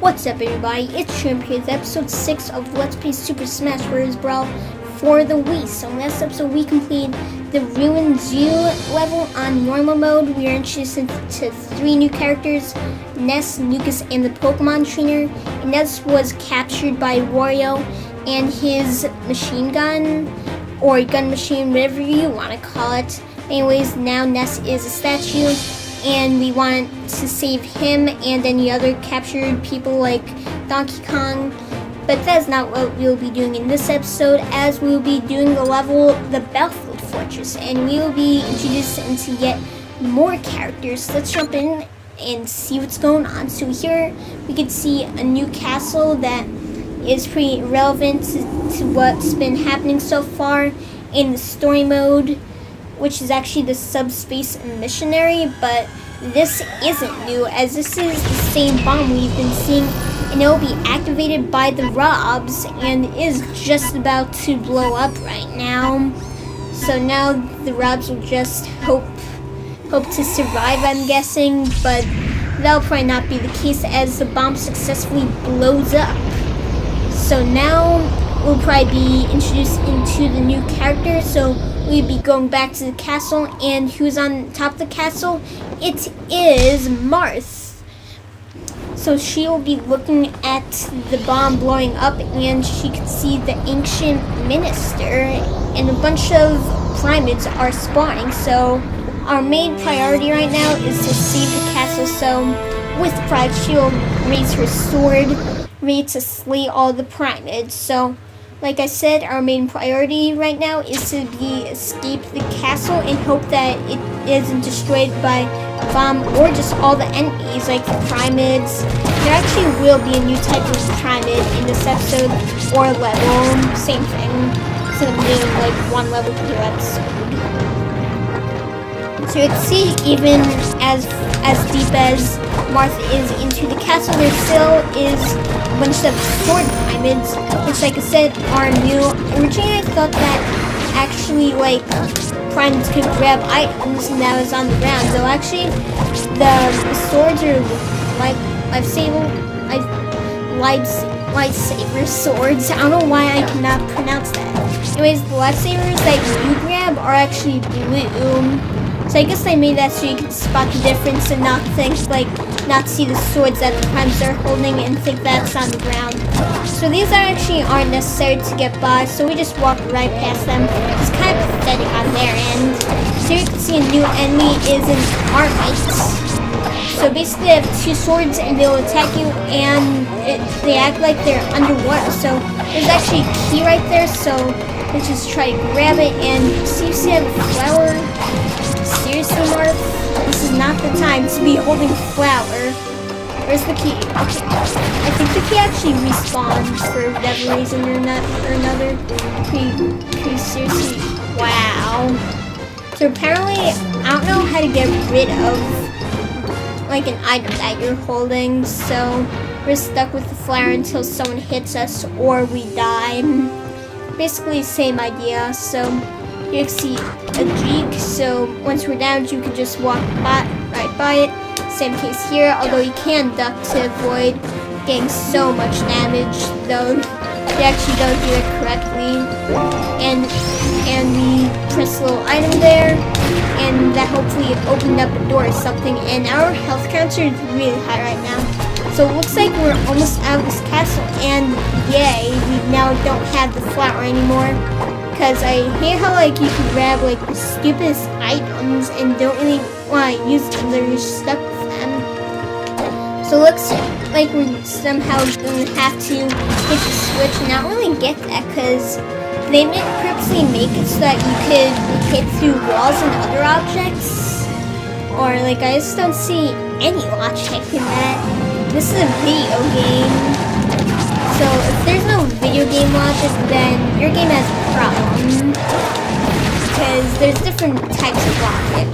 What's up everybody, it's Juniper here, episode 6 of Let's Play Super Smash Bros. Brawl for the Wii. So in last episode we completed the Ruined Zoo level on normal mode. We are introduced to 3 new characters, Ness, Lucas, and the Pokemon Trainer. And Ness was captured by Wario and his machine gun, or gun machine, whatever you want to call it. Anyways, now Ness is a statue, and we want to save him and any other captured people like Donkey Kong. But that's not what we'll be doing in this episode, as we'll be doing the level, the Battlefield Fortress, and we will be introduced into yet more characters. Let's jump in and see what's going on. So here we can see a new castle that is pretty relevant to what's been happening so far in the story mode, which is actually the Subspace Missionary, but this isn't new, as this is the same bomb we've been seeing, and it will be activated by the Robs and is just about to blow up right now. So now the Robs will just hope to survive, I'm guessing, but that'll probably not be the case as the bomb successfully blows up. So now we'll probably be introduced into the new character. So we'll be going back to the castle, and who's on top of the castle? It is Marth. So she will be looking at the bomb blowing up, and she can see the ancient minister, and a bunch of primates are spawning. So our main priority right now is to save the castle. So with pride, she'll raise her sword, ready to slay all the primates. So like I said, our main priority right now is to escape the castle and hope that it isn't destroyed by a bomb or just all the enemies like the primates. There actually will be a new type of primate in this episode or level, same thing. It's gonna be like one level per episode. So you can see, even as deep as Marth is into the castle, there still is a bunch of sword primates, which, like I said, are new. Originally, I thought that actually, like, primates could grab items and that was on the ground. Though actually, the swords are like lightsaber swords. I don't know why I cannot pronounce that. Anyways, the lightsabers that you grab are actually blue. So I guess I made that so you can spot the difference and not see the swords that the primates are holding and think that's on the ground. So these aren't necessary to get by, so we just walk right past them. It's kind of pathetic on their end. So you can see a new enemy is an Armite. So basically they have 2 swords and they'll attack you, and they act like they're underwater. So there's actually a key right there, so let's just try to grab it. And see, you see I have a flower. Seriously, Marth? This is not the time to be holding flower. Where's the key? Okay. I think the key actually respawns for whatever reason or another. Pretty seriously. Wow. So apparently, I don't know how to get rid of like an item that you're holding. So we're stuck with the flower until someone hits us or we die. Basically, same idea. So you can see a Jeek, so once we're down, you can just walk right by it. Same case here, although you can duck to avoid getting so much damage, though you actually don't do it correctly. And we press a little item there, and that hopefully opened up a door or something. And our health counter is really high right now. So it looks like we're almost out of this castle, and yay, we now don't have the flower anymore. Because I hate how like you can grab like the stupidest items and don't really want to use them, they're just stuck with them. So it looks like we're somehow going to have to hit the switch, and I don't really get that because they purposely make it so that you could hit through walls and other objects. Or like, I just don't see any logic in that. This is a video game. So if there's no video game logic, then your game has a problem, because there's different types of logic.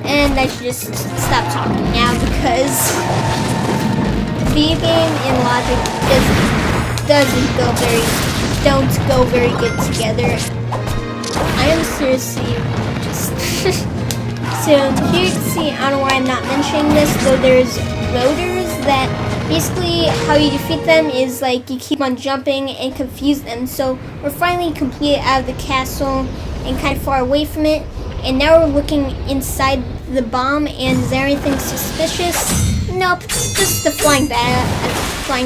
And I should just stop talking now, because video game and logic don't go very good together. I am seriously just So here you can see, I don't know why I'm not mentioning mentioning this, though there's roaders that basically how you defeat them is like you keep on jumping and confuse them. So we're finally completely out of the castle and kind of far away from it. And now we're looking inside the bomb, and is there anything suspicious? Nope, just the flying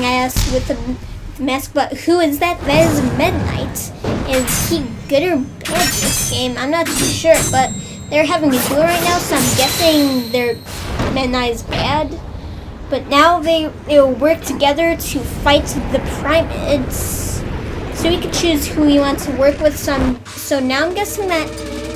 ass with the mask. But who is that? That is Meta Knight. Is he good or bad this game? I'm not too sure, but they're having a duel right now, so I'm guessing their Meta Knight is bad. But now they'll work together to fight the Pyramids. So we can choose who we want to work with. So now I'm guessing that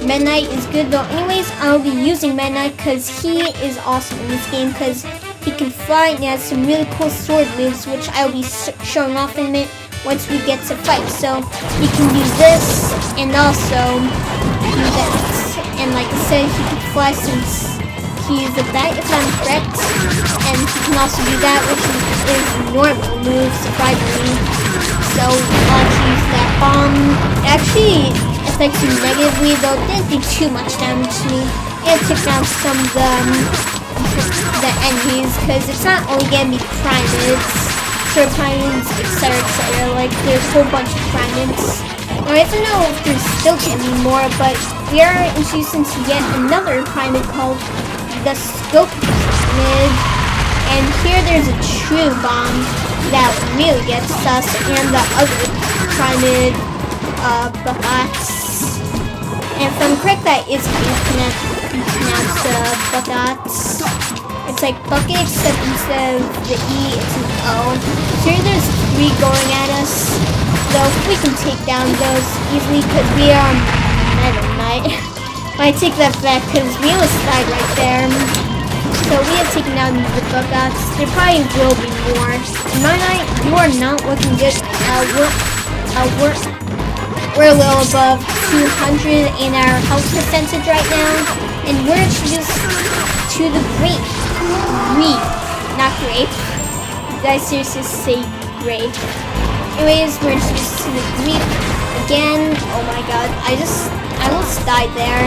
Meta Knight is good, though anyways I'll be using Meta Knight because he is awesome in this game because he can fly and he has some really cool sword moves, which I'll be showing off in a minute once we get to fight. So he can do this and also do that. And like I said, he can fly since he's a bat if I'm correct. And he can also do that, which is normal move, surprisingly. So I'll use that bomb. Actually affects you negatively, though it didn't do too much damage to me. And took down some of the enemies, because it's not only gonna be Pyramids, Pyramids, etc., etc. Like there's a whole bunch of Pyramids. Now I don't know if there's still can be more, but we are introduced into yet another Pyramid called the Scope Pyramid. And here there's a true bomb that really gets us, and the other Pyramid Buckets. And if I'm correct, that is how you pronounce Buckets. It's like bucket, except instead of the E, it's an O. So here there's 3 going at us. Though we can take down those easily because we are Meta Knight. I take that back because we almost died right there. So we have taken down the Buckets. There probably will be more. Meta Knight, you are not looking good. We're a little above 200 in our health percentage right now. And we're introduced to the grape. Not grape. Did I seriously say grape? Anyways, we're introduced to the grape again. Oh my god, I almost died there.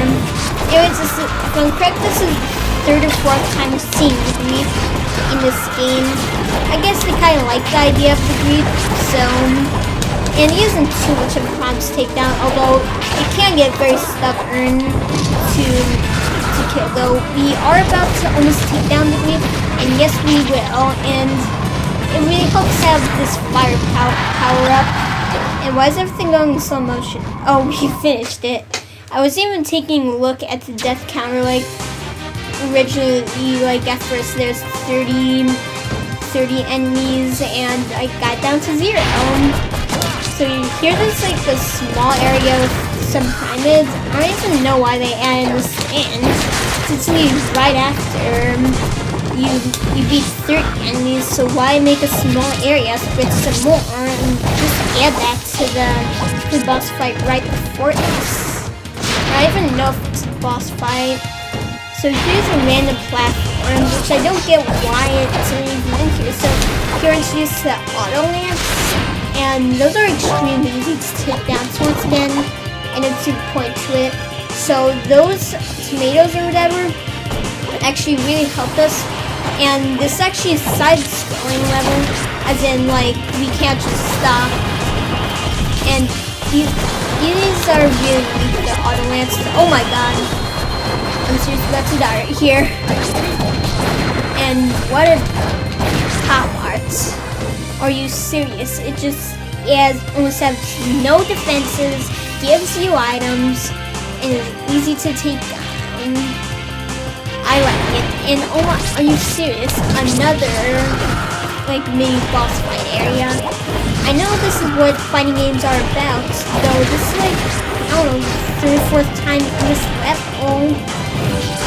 Anyways, if I'm correct, this is the 3rd or 4th time we've seen the grape in this game. I guess they kind of like the idea of the grape, so... And he isn't too much of a problem to take down, although it can get very stubborn to kill. Though we are about to almost take down the grape, and yes we will, and it really helps to have this fire power up. And why is everything going in slow motion? Oh, we finished it. I was even taking a look at the death counter, like originally, like at first there's 30 enemies, and I got down to 0. So here there's like a small area with some Pyramids. I don't even know why they added this in. It's right after you beat 30 enemies, so why make a small area with some more and just add that to the boss fight right before this? I don't even know if it's a boss fight. So here's a random platform, which I don't get why it's even in here. So here introduced the auto lamps. And those are extremely easy to take down. So once again, I know to point to it. So those tomatoes or whatever actually really helped us. And this actually is side-scrolling level, as in like we can't just stop. And these are really weak, the auto lamps. Oh my god, I'm seriously about to die right here. And what a top art. Are you serious? It almost has no defenses, gives you items, and is easy to take down. I like it. And oh my, are you serious? Another like mini boss fight area. I know this is what fighting games are about, though this is like, I don't know, 3rd or 4th time in this level.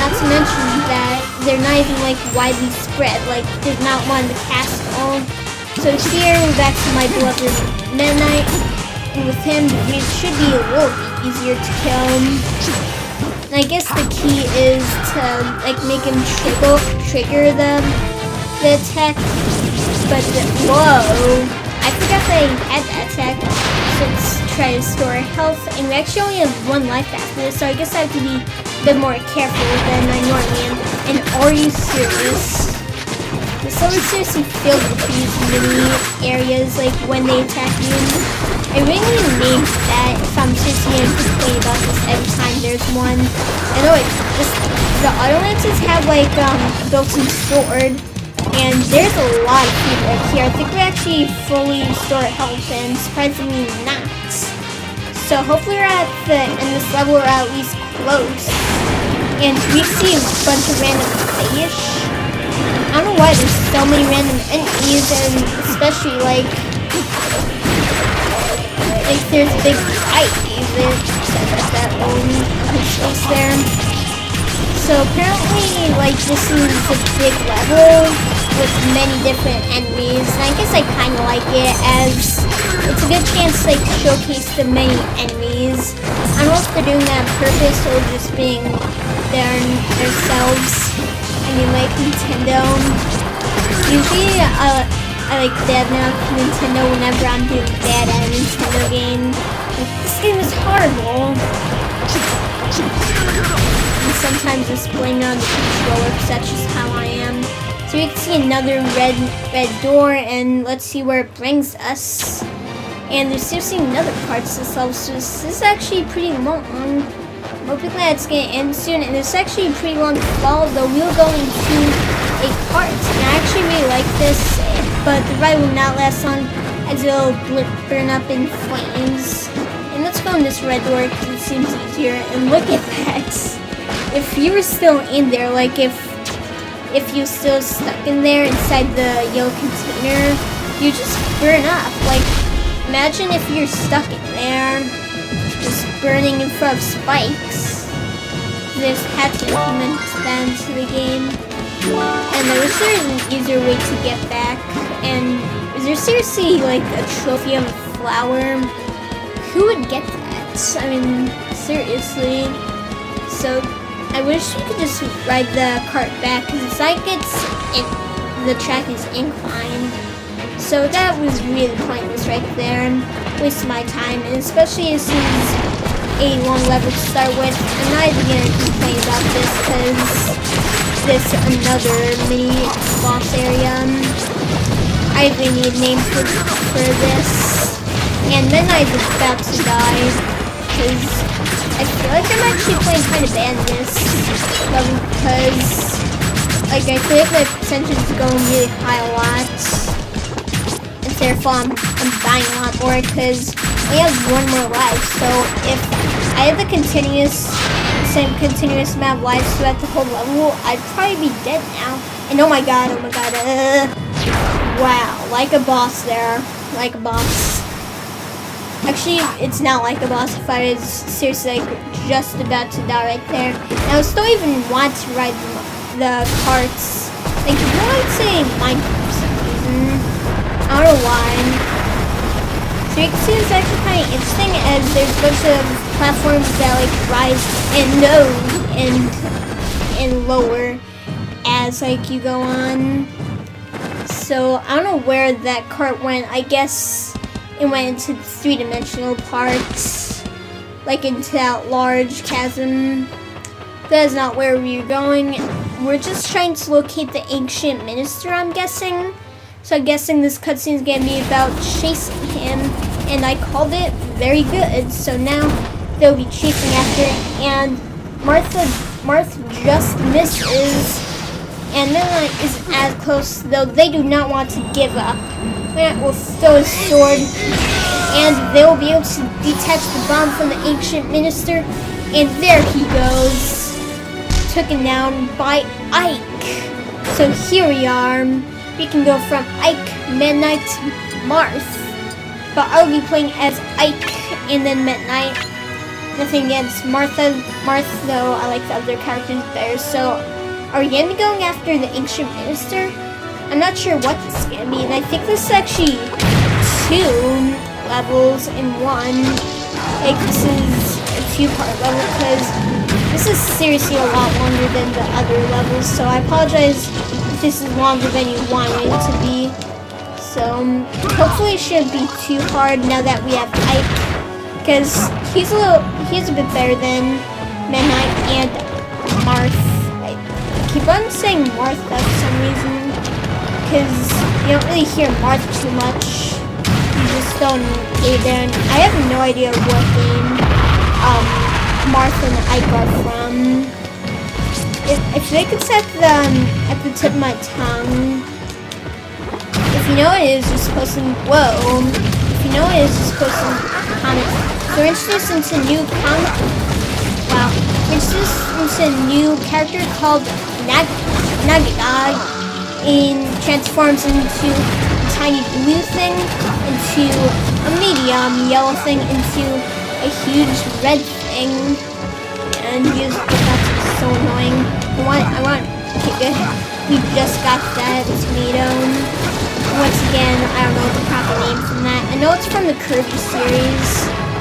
Not to mention that they're not even like widely spread, like there's not one in the castle. So here we're back to my beloved Meta Knight, and with him it should be a little bit easier to kill. And I guess the key is to like make him trigger the attack. But whoa, I forgot that I had that attack. So let's try to store health, and we actually only have 1 life after this, so I guess I have to be bit more careful than I normally am. And are you serious? The level is seriously filled with these mini areas, like when they attack you. I really need to name that if I'm seriously going to complain about this every time there's one. I know the auto lances have like a built-in sword, and there's a lot of people here. I think we actually fully restore health, and surprisingly not. So hopefully we're at the end of this level, or at least close. And we see a bunch of random fish. I don't know why there's so many random enemies, and especially like there's a big fight even. That little space there. So apparently, like, this is a big level with many different enemies, and I guess I kind of like it, as it's a good chance to, like, showcase the many enemies. I don't know if they're doing that on purpose or just being there themselves. I mean, like Nintendo. Usually, I like bad mouth Nintendo whenever I'm doing bad at a Nintendo game. Like, this game is horrible. And sometimes it's blamed on the controller, because that's just how I am. So you can see another red door, and let's see where it brings us. And there's seriously another part to this level, so this is actually pretty long. I'm hoping that it's going to end soon, and it's actually a pretty long fall, though we'll go into a part. And I actually really like this, but the ride will not last long, as it'll burn up in flames. And let's go in this red door, because it seems easier. And look at that. If you were still in there, like if you're still stuck in there inside the yellow container, you just burn up. Like, imagine if you're stuck in there, just burning in front of spikes. There's had to implement that into the game. And I wish there was an easier way to get back. And is there seriously like a trophy of a flower? Who would get that? I mean, seriously. So I wish you could just ride the cart back, because it's like the track is inclined. So that was really pointless right there. Wasted my time, and especially as this is a long level to start with. I'm not even gonna complain about this, because this is another mini boss area. I really need a name for this. And Midnight's about to die, because I feel like I'm actually playing kind of bad in this level, because like I feel like my percentage is going really high a lot, and therefore I'm dying a lot more, because we have one more life. So if I had the same continuous amount of lives throughout the whole level, I'd probably be dead now. And oh my god, wow, like a boss there, like a boss. Actually, it's not like a boss. If I was seriously like just about to die right there. Now I still even want to ride the carts. Like, you know, I'd say Minecraft for some reason. I don't know why. So you can see it's actually kind of interesting, as there's a bunch of platforms that like rise and lower as like you go on. So I don't know where that cart went. I guess it went into the three-dimensional parts, like into that large chasm. That is not where we're going. We're just trying to locate the ancient minister, I'm guessing. So I'm guessing this cutscene is going to be about chasing him, and I called it very good. So now they'll be chasing after it, and Martha just misses, and then is as close, though they do not want to give up. Matt will throw his sword, and they will be able to detach the bomb from the ancient minister, and there he goes, taken down by Ike. So here we are. We can go from Ike, Midnight, to Marth, but I'll be playing as Ike and then Midnight. Nothing against Marth, though I like the other characters better. So are we gonna be going after the ancient minister? I'm not sure what this is gonna be, and I think this is actually 2 levels in one. Like, this is a 2-part level, because this is seriously a lot longer than the other levels. So I apologize if this is longer than you wanted it to be. So hopefully it shouldn't be too hard now that we have Ike, because he's a bit better than Midnight and keep on saying Martha for some reason, because you don't really hear Martha too much. You just don't get there, and I have no idea what game Martha and Ike are from. I feel like it's at the tip of my tongue. If you know what it is, you're supposed to. Whoa! If you know what it is, you're supposed to comment. So we're introduced into a new Wow. We're introduced into a new character called Nagidog, and transforms into a tiny blue thing, into a medium yellow thing, into a huge red thing, and that's so annoying. I want. Okay, good. We just got that tomato. Once again, I don't know the proper name from that. I know it's from the Kirby series.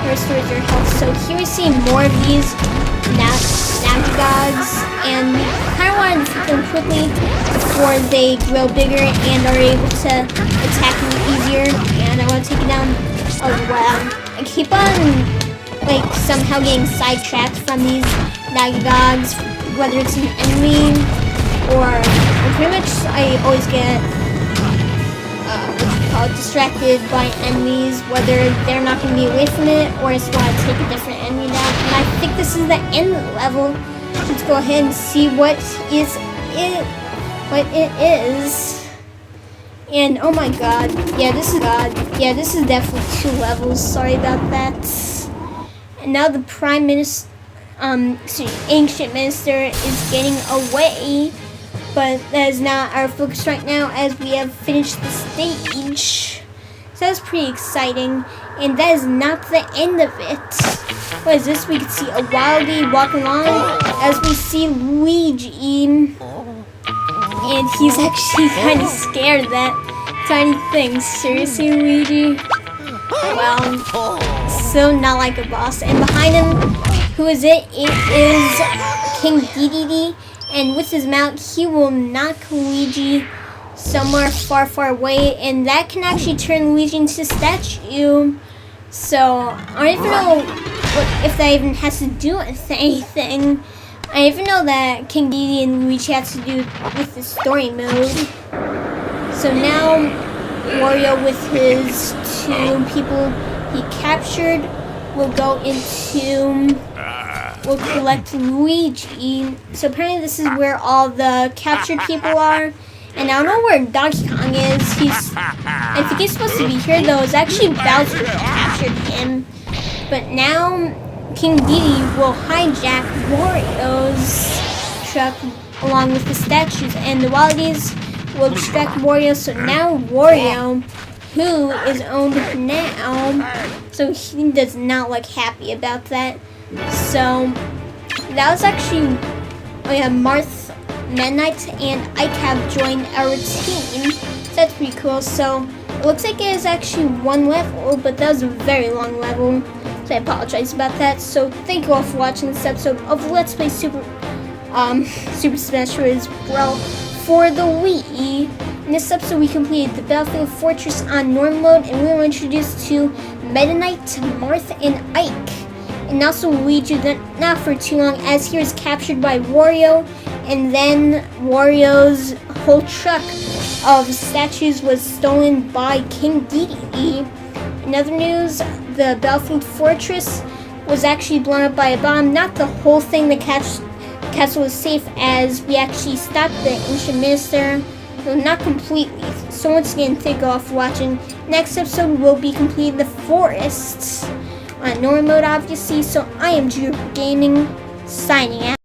Restores their health. So here we see more of these Nagidogs, and we kind of want to defeat them quickly before they grow bigger and are able to attack me easier. And I want to take it down. Oh wow! I keep on somehow getting sidetracked from these Nagidogs, whether it's an enemy or pretty much I always get distracted by enemies, whether they're not going to be away from it or I just want to take a different enemy down. And I think this is the end level. Let's go ahead and see what it is. And oh my god, yeah, this is definitely 2 levels. Sorry about that. And now the Ancient Minister is getting away. But that is not our focus right now, as we have finished the stage. So that's pretty exciting. And that is not the end of it. What is this? We can see a Wildie walking along as we see Luigi. And he's actually kind of scared of that tiny thing. Seriously, Luigi? Well, so not like a boss. And behind him, who is it? It is King Dedede. And with his mount, he will knock Luigi somewhere far, far away, and that can actually turn Luigi into a statue. So I don't even know if that even has to do with anything. I didn't even know that King Dedede and Luigi has to do with the story mode. So now Wario, with his 2 people he captured, will go into. Will collect Luigi. So apparently this is where all the captured people are. And I don't know where Donkey Kong is. I think he's supposed to be here though. It's actually Bowser who captured him. But now King Dedede will hijack Wario's truck along with the statues. And the Waldies will distract Wario. So now Wario, who is owned now, so he does not look happy about that. So that was actually Marth, Midnight, and Ike have joined our team. So that's pretty cool. So it looks like it is actually 1 level, but that was a very long level. So I apologize about that. So thank you all for watching this episode of Let's Play Super Smash Bros. Brawl for the Wii. In this episode, we completed the Battlefield Fortress on normal mode, and we were introduced to Meta Knight, Marth, and Ike. And also Luigi, not for too long, as he was captured by Wario, and then Wario's whole truck of statues was stolen by King Dedede. In other news, the Battlefield Fortress was actually blown up by a bomb. Not the whole thing, the castle was safe, as we actually stopped the Ancient Minister. No, not completely. So once again, thank you all for watching. Next episode will be completing the forests on normal mode, obviously. So I am Juniper Gaming, signing out.